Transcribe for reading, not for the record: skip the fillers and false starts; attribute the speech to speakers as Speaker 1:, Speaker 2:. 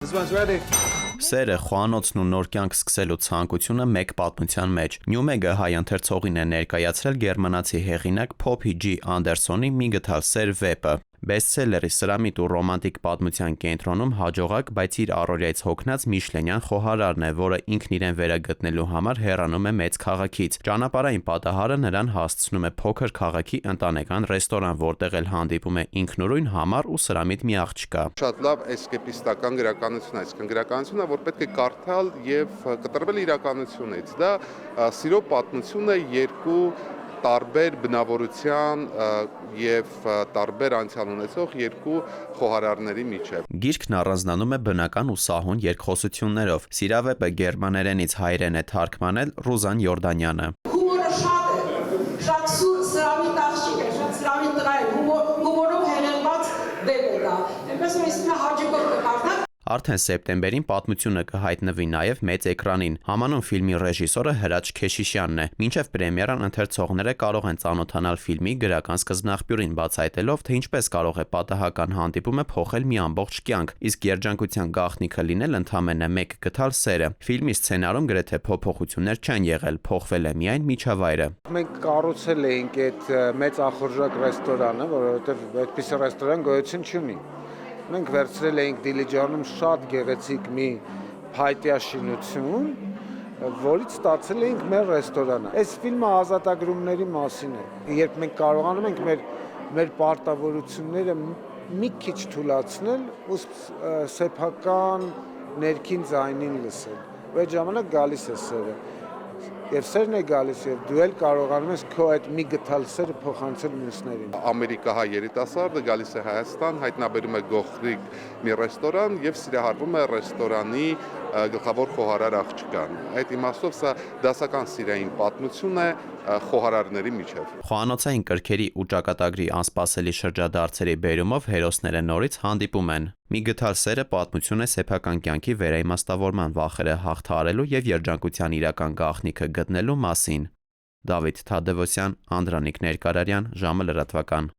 Speaker 1: This one's ready.
Speaker 2: Սերը, խոհանոցն ու նոր կյանք սկսելու ցանկությունը մեկ պատմության մեջ։ Նյումեգը հայ ընթերցողին է ներկայացրել գերմանացի հեղինակ Փոփի Ջի Անդերսոնի «Մի գտալ սեր» վեպը։ Բեսթսելերի սրամիտ ու ռոմանտիկ պատմության կենտրոնում հաջողակ, բայց իր առօրյայից հոգնած Միշլենյան խոհարարն է, որը ինքն իրեն վերագտնելու համար հեռանում է մեծ քաղաքից։ Ճանապարհային պատահարը նրան հասցնում է փոքր քաղաքի ընտանեկան ռեստորան, որտեղ էլ հանդիպում է ինքնուրույն, համառ ու սրամիտ մի աղջկա։
Speaker 3: Շատ լավ էսկեպիստական գրականություն է, այսինքն գրականություն է, որ պետք է կարդալ եւ կտրվել իրականությունից։ Դա սիրո պատմություն է երկու տարբեր բնավորության եւ տարբեր անցյալ ունեցող երկու խոհարարների միջև։
Speaker 2: Գիրքն առանձնանում է բնական ու սահուն երկխոսություններով։ Սիրավեպը գերմաներենից հայերեն է թարգմանել Ռուզան Յորդանյանը։
Speaker 4: Հումորը շատ է, շատ սրամիտ աղջիկ է, շատ սրամիտ տղա է, հումորով հեղեղված վեպ է դա։ Այնպես որ ինձ հաջողով կկարդալ։
Speaker 2: Արդեն սեպտեմբերին պատմությունը կհայտնվի նաև մեծ էկրանին։ Համանուն ֆիլմի ռեժիսորը Հրաչ Քեշիշյանն է։ Մինչև պրեմիերան ընթերցողները կարող են ծանոթանալ ֆիլմի գրական սկզբնաղբյուրին, բացահայտելով, թե ինչպես կարող է պատահական հանդիպումը փոխել մի ամբողջ կյանք, իսկ երջանկության գաղտնիքը լինել ընդամենը մեկ գտալ սերը։ Ֆիլմի սցենարում գրեթե փոփոխություններ չեն եղել, փոխվել է միայն միջավայրը։
Speaker 1: Մենք կառուցել էինք այդ մեծ ախորժակ ռեստորանը, որովհետև այդպիսի ռեստորան գոյություն չունի։ Մենք վերցրել էինք Դիլիջանում շատ գեղեցիկ մի փայտյա շինություն, որից ստացել էինք մեր ռեստորանը։ Այս ֆիլմը ազատագրումների մասին է։ Երբ մենք կարողանում ենք մեր պարտավորությունները մի քիչ թույլատրել ու սեփական ներքին ձայնին լսել, այդ ժամանակ գալիս է սերը։ Եվ սերն է գալիս եւ դու էլ կարողանում ես քո այդ մի գտալ սերը փոխանցել մյուսներին։
Speaker 3: Ամերիկահայ երիտասարդը գալիս է Հայաստան, հայտնաբերում է գողտրիկ մի ռեստորան եւ սիրահարվում է ռեստորանի գլխավոր խոհարար աղջկան։ Այդ իմաստով սա դասական սիրային պատմություն է խոհարարների միջև։
Speaker 2: Խոհանոցային կրքերի ու ճակատագրի անսպասելի շրջադարձերի բերումով հերոսները նորից հանդիպում են։ Մի գտալ սերը պատմություն է սեփական կյանքի վերաիմաստավորման վախերը հաղթահարելու եւ երջանկության իրական գաղտնիքը գտնելու մասին։ Դավիթ Թադևոսյան, Անդրանիկ Ներկարարյան, ժամը լրատվական։